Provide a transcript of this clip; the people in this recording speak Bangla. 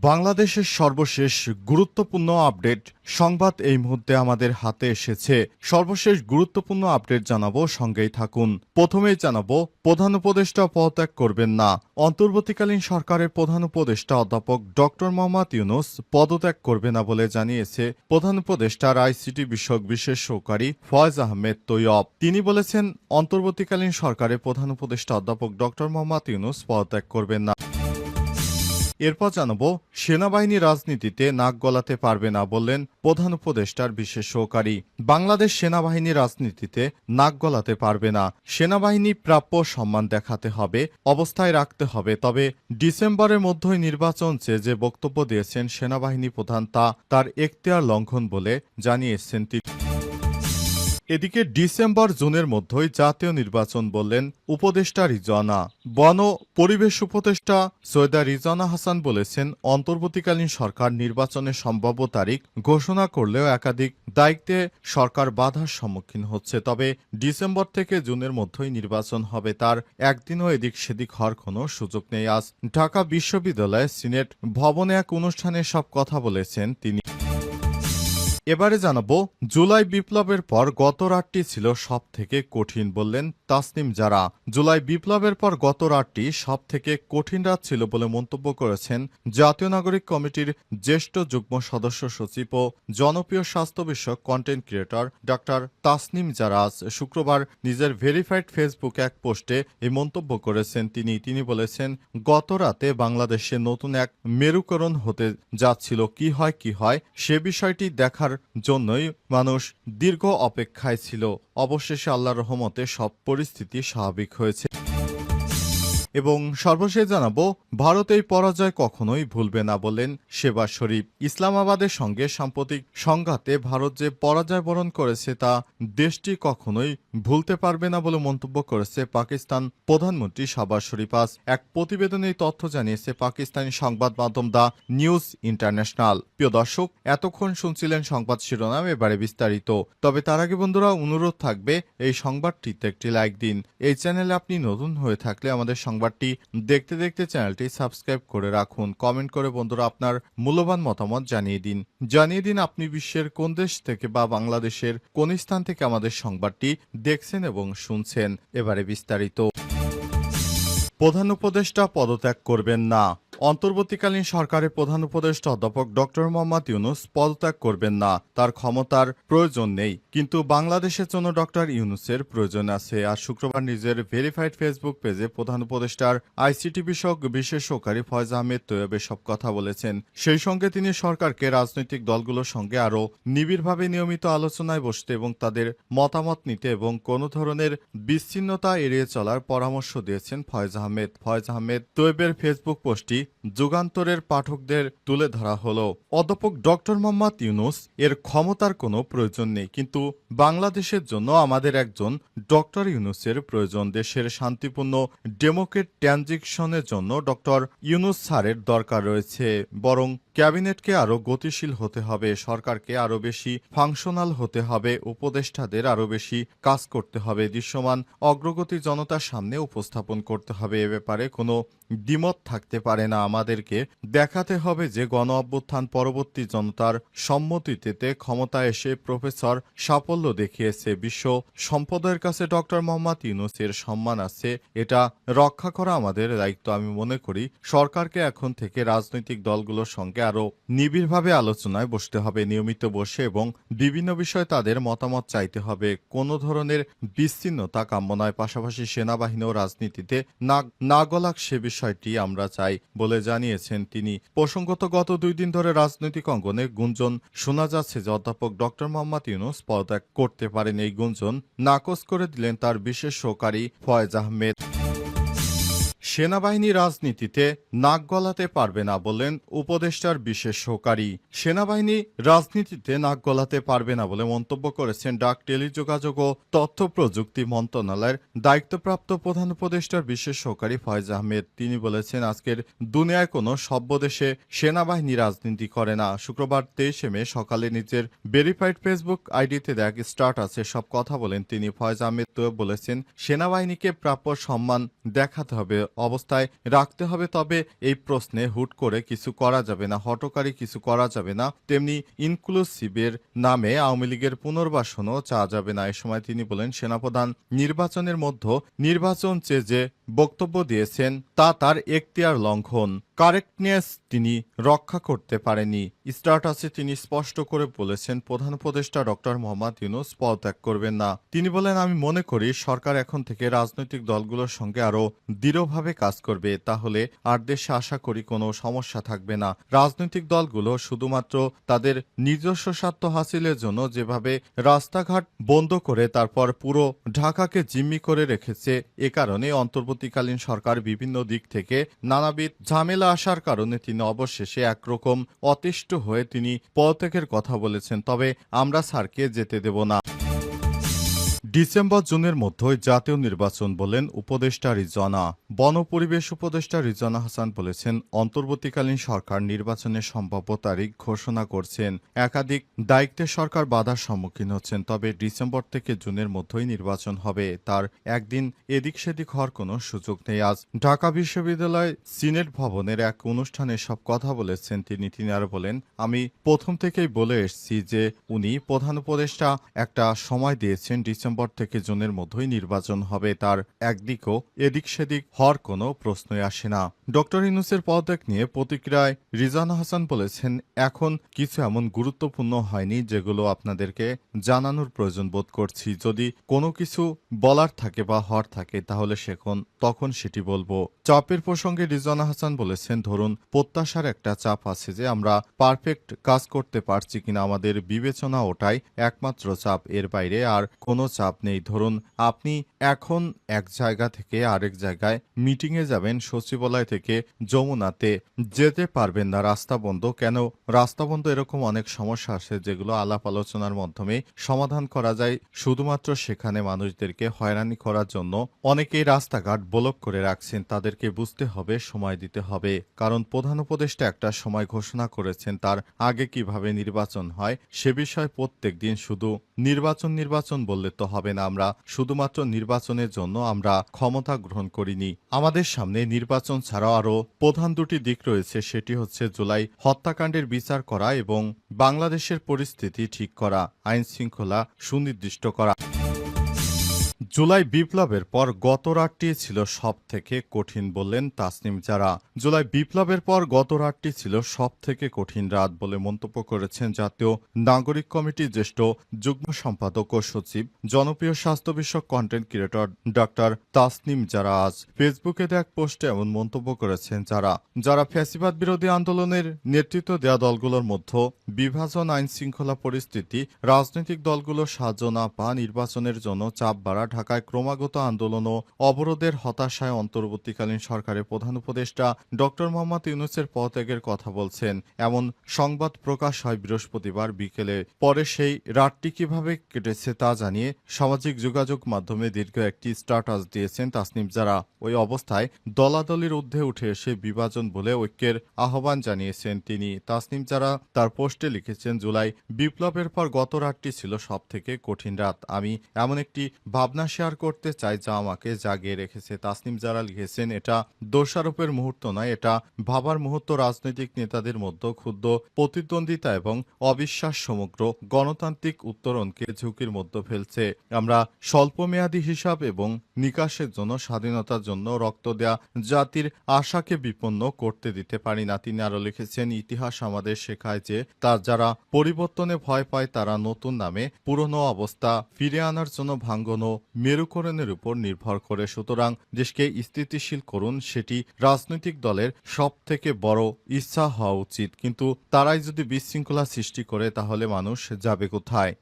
বাংলাদেশের সর্বশেষ গুরুত্বপূর্ণ আপডেট সংবাদ এই মুহূর্তে আমাদের হাতে এসেছে। সর্বশেষ গুরুত্বপূর্ণ আপডেট জানাবো, সঙ্গেই থাকুন। প্রথমেই জানাবো, প্রধান উপদেষ্টা পদত্যাগ করবেন না। অন্তর্বর্তীকালীন সরকারের প্রধান উপদেষ্টা অধ্যাপক ডক্টর মোহাম্মদ ইউনূস পদত্যাগ করবে না বলে জানিয়েছে প্রধান উপদেষ্টার আইসিটি বিষয়ক বিশেষ সহকারী ফয়েজ আহমেদ তৈয়ব। তিনি বলেছেন, অন্তর্বর্তীকালীন সরকারের প্রধান উপদেষ্টা অধ্যাপক ডক্টর মোহাম্মদ ইউনূস পদত্যাগ করবেন না। এরপর জানাবো, সেনাবাহিনী রাজনীতিতে নাক গলাতে পারবে না বললেন প্রধান উপদেষ্টার বিশেষ সহকারী। বাংলাদেশ সেনাবাহিনী রাজনীতিতে নাক গলাতে পারবে না। সেনাবাহিনী প্রাপ্য সম্মান দেখাতে হবে, অবস্থায় রাখতে হবে। তবে ডিসেম্বরের মধ্যেই নির্বাচন চেয়ে যে বক্তব্য দিয়েছেন সেনাবাহিনী প্রধান, তার এখতিয়ার লঙ্ঘন বলে জানিয়েছেন তিনি। এদিকে ডিসেম্বর জুনের মধ্যেই জাতীয় নির্বাচন বললেন উপদেষ্টা রিজওয়ানা। বন পরিবেশ উপদেষ্টা সৈয়দা রিজওয়ানা হাসান বলেছেন, অন্তর্বর্তীকালীন সরকার নির্বাচনের সম্ভাব্য তারিখ ঘোষণা করলেও একাধিক দায়িত্বে সরকার বাধার সম্মুখীন হচ্ছে। তবে ডিসেম্বর থেকে জুনের মধ্যেই নির্বাচন হবে, তার একদিনও এদিক সেদিক হওয়ার কোনো সুযোগ নেই। আজ ঢাকা বিশ্ববিদ্যালয়ের সিনেট ভবনে এক অনুষ্ঠানে সব কথা বলেছেন তিনি। এবারে জানাবো, জুলাই বিপ্লবের পর গত রাতটি ছিল সব থেকে কঠিন বললেন তাসনিম জারা। জুলাই বিপ্লবের পর গত রাতটি সব থেকে কঠিন রাত ছিল বলে মন্তব্য করেছেন জাতীয় নাগরিক কমিটির জ্যেষ্ঠ যুগ্ম সদস্য সচিব ও জনপ্রিয় স্বাস্থ্য বিষয়ক কন্টেন্ট ক্রিয়েটর ডক্টর তাসনিম জারা। আজ শুক্রবার নিজের ভেরিফাইড ফেসবুক এক পোস্টে এই মন্তব্য করেছেন তিনি বলেছেন, গত রাতে বাংলাদেশে নতুন এক মেরুকরণ হতে যাচ্ছিল। কি হয় সে বিষয়টি দেখার জন্যই মানুষ দীর্ঘ অপেক্ষায় ছিল। অবশেষে আল্লাহর রহমতে সব পরিস্থিতি স্বাভাবিক হয়েছে। এবং সর্বশেষ জানাবো, ভারত এই পরাজয় কখনোই ভুলবে না বললেন শেহবাজ শরীফ। ইসলামাবাদের সঙ্গে সাম্প্রতিক সংঘাতে ভারত যে পরাজয় বরণ করেছে তা দেশটি কখনোই ভুলতে পারবে না বলে মন্তব্য করেছে পাকিস্তান প্রধানমন্ত্রী শাহবাজ শরীফ। আজ এক প্রতিবেদনে এই তথ্য জানিয়েছে পাকিস্তানি সংবাদ মাধ্যম দ্য নিউজ ইন্টারন্যাশনাল। প্রিয় দর্শক, এতক্ষণ শুনছিলেন সংবাদ শিরোনাম, এবারে বিস্তারিত। তবে তার আগে বন্ধুরা, অনুরোধ থাকবে এই সংবাদটিতে একটি লাইক দিন। এই চ্যানেলে আপনি নতুন হয়ে থাকলে আমাদের সংবাদটি দেখতে দেখতে চ্যানেলটি সাবস্ক্রাইব করে রাখুন। কমেন্ট করে বন্ধুরা আপনার মূল্যবান মতামত জানিয়ে দিন আপনি বিশ্বের কোন দেশ থেকে বা বাংলাদেশের কোন স্থান থেকে আমাদের সংবাদটি দেখছেন এবং শুনছেন। এবারে বিস্তারিত। প্রধান উপদেষ্টা পদত্যাগ করবেন না। অন্তর্বর্তীকালীন সরকারের প্রধান উপদেষ্টা অধ্যাপক ডক্টর মোহাম্মদ ইউনূস পদত্যাগ করবেন না। তার ক্ষমতার প্রয়োজন নেই, কিন্তু বাংলাদেশের জন্য ডক্টর ইউনূসের প্রয়োজন আছে। আর শুক্রবার নিজের ভেরিফাইড ফেসবুক পেজে প্রধান উপদেষ্টার আইসিটি বিষয়ক বিশেষ সহকারী ফয়েজ আহমেদ তৈয়ব সব কথা বলেছেন। সেই সঙ্গে তিনি সরকারকে রাজনৈতিক দলগুলোর সঙ্গে আরও নিবিড়ভাবে নিয়মিত আলোচনায় বসতে এবং তাদের মতামত নিতে এবং কোনো ধরনের বিচ্ছিন্নতা এড়িয়ে চলার পরামর্শ দিয়েছেন ফয়েজ আহমেদ তৈয়বের ফেসবুক পোস্টটি যুগান্তরের পাঠকদের তুলে ধরা হলো। অধ্যাপক ডক্টর মোহাম্মদ ইউনূস এর ক্ষমতার কোনো প্রয়োজন নেই, কিন্তু বাংলাদেশের জন্য আমাদের একজন ডক্টর ইউনূসের প্রয়োজন। দেশের শান্তিপূর্ণ ডেমোক্রেট ট্রানজিশনের জন্য ডক্টর ইউনূস স্যারের দরকার রয়েছে। বরং ক্যাবিনেটকে আরও গতিশীল হতে হবে, সরকারকে আরও বেশি ফাংশনাল হতে হবে, উপদেষ্টাদের আরও বেশি কাজ করতে হবে, দৃশ্যমান অগ্রগতি জনতার সামনে উপস্থাপন করতে হবে। এ ব্যাপারে কোনো দ্বিমত থাকতে পারে না। আমাদেরকে দেখাতে হবে যে গণ অভ্যুত্থান পরবর্তী জনতার সম্মতিতে ক্ষমতায় এসে প্রফেসর সাফল্য দেখিয়েছে। বিশ্ব সম্প্রদায়ের কাছে ডক্টর মোহাম্মদ ইউনূসের সম্মান আছে, এটা রক্ষা করা আমাদের দায়িত্ব। আমি মনে করি সরকারকে এখন থেকে রাজনৈতিক দলগুলোর সঙ্গে আরও নিবিড়ভাবে আলোচনায় বসতে হবে, নিয়মিত বসে এবং বিভিন্ন বিষয়ে তাদের মতামত চাইতে হবে। কোনো ধরনের বিচ্ছিন্নতা কাম্য নয়। পাশাপাশি সেনাবাহিনী ও রাজনীতিতে না গলাক সে বিষয়টি আমরা চাই বলে জানিয়েছেন তিনি। প্রসঙ্গত, গত 2 দিন ধরে রাজনৈতিক অঙ্গনে গুঞ্জন শোনা যাচ্ছে যে অধ্যাপক ডক্টর মোহাম্মদ ইউনূস পদত্যাগ করতে পারেন। এই গুঞ্জন নাকচ করে দিলেন তার বিশেষ সহকারী ফয়েজ আহমেদ। সেনাবাহিনী রাজনীতিতে নাক গলাতে পারবে না বললেন উপদেষ্টার বিশেষ সহকারী। সেনাবাহিনী রাজনীতিতে নাক গলাতে পারবে না বলে মন্তব্য করেছেন ডাক, টেলিযোগাযোগ ও তথ্য প্রযুক্তি মন্ত্রণালয়ের দায়িত্বপ্রাপ্ত প্রধান উপদেষ্টার বিশেষ সহকারী ফয়েজ আহমেদ। তিনি বলেছেন, আজকের দুনিয়ায় কোনো সভ্য দেশে সেনাবাহিনী রাজনীতি করে না। শুক্রবার 23 মে সকালে নিজের ভেরিফাইড ফেসবুক আইডিতে দেখ স্ট্যাটাসে সব কথা বলেন তিনি। ফয়েজ আহমেদ তৈয়ব বলেছেন, সেনাবাহিনীকে প্রাপ্য সম্মান দেখাতে হবে, অবস্থায় রাখতে হবে। তবে এই প্রশ্নে হুট করে কিছু করা যাবে না, হঠকারী কিছু করা যাবে না। তেমনি ইনক্লুসিভের নামে আওয়ামী লীগের পুনর্বাসনও চাওয়া যাবে না। এ সময় তিনি বলেন, সেনাপ্রধান নির্বাচনের মধ্যে নির্বাচন চেয়ে যে বক্তব্য দিয়েছেন তা তার এখতিয়ার লঙ্ঘন। কারেক্টনেস তিনি রক্ষা করতে পারেনি। স্ট্যাটাসে তিনি স্পষ্ট করে বলেছেন, প্রধান উপদেষ্টা ডক্টর মোহাম্মদ ইউনূস পদত্যাগ করবেন না। তিনি বলেন, আমি মনে করি সরকার এখন থেকে রাজনৈতিক দলগুলোর সঙ্গে আরও দৃঢ়ভাবে কাজ করবে। তাহলে আর দেশে আশা করি কোনো সমস্যা থাকবে না। রাজনৈতিক দলগুলো শুধুমাত্র তাদের নিজস্ব স্বার্থ হাসিলের জন্য যেভাবে রাস্তাঘাট বন্ধ করে তারপর পুরো ঢাকাকে জিম্মি করে রেখেছে, এ কারণে অন্তর্বর্তীকালীন সরকার বিভিন্ন দিক থেকে নানাবিধ ঝামেলা আসার কারণে তিনি অবশেষে একরকম অতিষ্ঠ হয়ে তিনি পদত্যাগের কথা বলেছেন। তবে আমরা স্যারকে যেতে দেব না। ডিসেম্বর জুনের মধ্যেই জাতীয় নির্বাচন বলেন উপদেষ্টা রিজওয়ানা। বন পরিবেশ উপদেষ্টা রিজওয়ানা হাসান বলেছেন, অন্তর্বর্তীকালীন সরকার নির্বাচনের সম্ভাব্য তারিখ ঘোষণা করছেন। একাধিক দায়িত্বে সরকার বাধার সম্মুখীন হচ্ছেন। তবে ডিসেম্বর থেকে জুনের মধ্যেই নির্বাচন হবে, তার একদিন এদিক সেদিক হওয়ার কোনো সুযোগ নেই। আজ ঢাকা বিশ্ববিদ্যালয় সিনেট ভবনের এক অনুষ্ঠানে সব কথা বলেছেন তিনি। তিনি আরো বলেন, আমি প্রথম থেকেই বলে এসেছি যে উনি প্রধান উপদেষ্টা একটা সময় দিয়েছেন, ডিসেম্বর থেকে জুনের মধ্যেই নির্বাচন হবে, তার একদিকও এদিক সেদিক হওয়ার কোনো প্রশ্নই আসে না। ডক্টর ইউনূসের পদত্যাগ নিয়ে প্রতিক্রিয়ায় রিজওয়ানা হাসান বলেছেন, এখন কিছু এমন গুরুত্বপূর্ণ হয়নি যেগুলো আপনাদেরকে জানানোর প্রয়োজন বোধ করছি। যদি কোনো কিছু বলার থাকে বা হওয়ার থাকে তাহলে তখন সেটি বলবো। চাপের প্রসঙ্গে রিজওয়ানা হাসান বলেছেন, ধরুন প্রত্যাশার একটা চাপ আছে যে আমরা পারফেক্ট কাজ করতে পারছি কিনা, আমাদের বিবেচনা ওটাই একমাত্র চাপ, এর বাইরে আর কোনো চাপ নেই। ধরুন আপনি এখন এক জায়গা থেকে আরেক জায়গায় মিটিংয়ে যাবেন, সচিবালয় থেকে যমুনাতে যেতে পারবেন না, রাস্তা বন্ধ। কেন রাস্তা বন্ধ? এরকম অনেক সমস্যা আছে যেগুলো আলাপ আলোচনার মাধ্যমে সমাধান করা যায়। শুধুমাত্র সেখানে মানুষদেরকে হয়রানি করার জন্য অনেকেই রাস্তাঘাট ব্লক করে রাখছেন। তাদেরকে বুঝতে হবে, সময় দিতে হবে। কারণ প্রধান উপদেষ্টা একটা সময় ঘোষণা করেছেন, তার আগে কিভাবে নির্বাচন হয় সে বিষয়ে প্রত্যেক দিন শুধু নির্বাচন বললে তো হবে না। আমরা শুধুমাত্র নির্বাচনের জন্য আমরা ক্ষমতা গ্রহণ করিনি। আমাদের সামনে নির্বাচন ছাড়াও আরও প্রধান দুটি দিক রয়েছে, সেটি হচ্ছে জুলাই হত্যাকাণ্ডের বিচার করা এবং বাংলাদেশের পরিস্থিতি ঠিক করা, আইন শৃঙ্খলা সুনির্দিষ্ট করা। জুলাই বিপ্লবের পর গত রাতটি ছিল সব থেকে কঠিন বললেন তাসনিম জারা। জুলাই বিপ্লবের পর গত রাতটি ছিল সব থেকে কঠিন রাত বলে মন্তব্য করেছেন জাতীয় নাগরিক কমিটির জ্যেষ্ঠ যুগ্ম সম্পাদক ও সচিব, জনপ্রিয় স্বাস্থ্য বিষয়ক কন্টেন্ট ক্রিয়েটর ডক্টর তাসনিম জারা। আজ ফেসবুকে এক পোস্টে এমন মন্তব্য করেছেন যারা ফ্যাসিবাদ বিরোধী আন্দোলনের নেতৃত্ব দেওয়া দলগুলোর মধ্যে বিভাজন, আইন শৃঙ্খলা পরিস্থিতি, রাজনৈতিক দলগুলো সাহায্য না পাওয়া, নির্বাচনের জন্য চাপ বাড়া, ঢাকায় ক্রমাগত আন্দোলন ও অবরোধের হতাশায় অন্তর্বর্তীকালীন সরকারের প্রধান উপদেষ্টা ডক্টর মোহাম্মদ ইউনূসের পদত্যাগের কথা বলছেন। এমন সংবাদ প্রকাশ হয় বৃহস্পতিবার বিকেলে। পরে সেই রাতটি কিভাবে কেটেছে তা জানিয়ে সামাজিক যোগাযোগ মাধ্যমে দীর্ঘ একটি স্ট্যাটাস দিয়েছেন তাসনিম জারা। ওই অবস্থায় দলাদলির ঊর্ধ্বে উঠে এসে বিভাজন বলে ঐক্যের আহ্বান জানিয়েছেন তিনি। তাসনিম জারা তার পোস্টে লিখেছেন, জুলাই বিপ্লবের পর গত রাতটি ছিল সব থেকে কঠিন রাত। আমি এমন একটি ভাবনা শেয়ার করতে চাই যা আমাকে জাগিয়ে রেখেছে। তাসনিম জারা লিখেছেন, এটা দোষারোপের মুহূর্ত নয়, এটা ভাবার মুহূর্ত। রাজনৈতিক নেতাদের মধ্যে ক্ষুদ্র প্রতিদ্বন্দ্বিতা এবং অবিশ্বাস সমগ্র গণতান্ত্রিক উত্তরণকে ঝুঁকির মধ্যে ফেলছে। আমরা স্বল্পমেয়াদী হিসাব এবং নিকাশের জন্য, স্বাধীনতার জন্য রক্ত দেয়া জাতির আশাকে বিপন্ন করতে দিতে পারি না। তিনি আরো লিখেছেন, ইতিহাস আমাদের শেখায় যে যারা পরিবর্তনে ভয় পায় তারা নতুন নামে পুরনো অবস্থা ফিরে আনার জন্য ভাঙ্গন ও মেরুকরণের উপর নির্ভর করে। সুতরাং দেশকে স্থিতিশীল করুন, সেটি রাজনৈতিক দলের সব থেকে বড় ইচ্ছা হওয়া উচিত। কিন্তু তারাই যদি বিশৃঙ্খলা সৃষ্টি করে তাহলে মানুষ যাবে কোথায়?